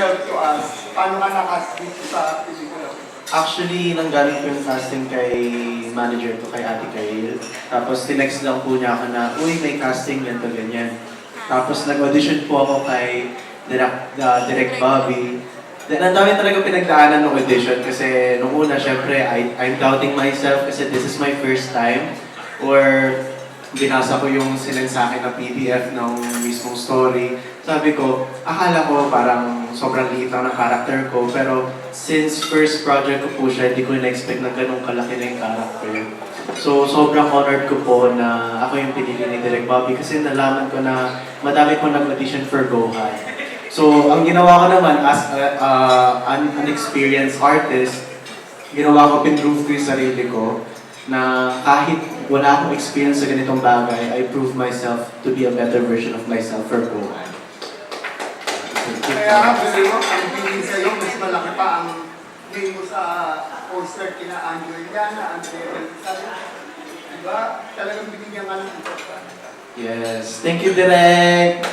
To us, paano ka nakas dito sa pelikula? Actually, nanggaling po yung casting kay manager ko, kay Ate Kyle. Tapos, tinext lang po niya ako na, uy, may casting, ganito, ganyan. Tapos, nag-audition po ako kay Direct Bobby. Then, ang dami talaga pinagdaanan ng audition kasi nung una, syempre, I'm doubting myself kasi this is my first time. Or, binasa ko yung sinend sa akin na PDF ng mismong story. Sabi ko, akala ko parang sobrang liit lang ng character ko. Pero since first project ko po siya, hindi ko na-expect na ganun kalaki na yung character. So sobrang honored ko po na ako yung pinili ni Direk Bobby kasi nalaman ko na madami po nag-audition for Gohan. So ang ginawa ko naman as an experienced artist, ginawa ko, pinrove ko yung sarili ko na kahit wala akong experience sa ganitong bagay, I proved myself to be a better version of myself for Gohan. Kaya nga, gusto mo, ang tingin sa'yo, mas malaki pa ang name mo sa poster kina Angel Llana, Angel Rizal. Diba? Talagang binigyan ka ng importante. Yes. Thank you, Direk!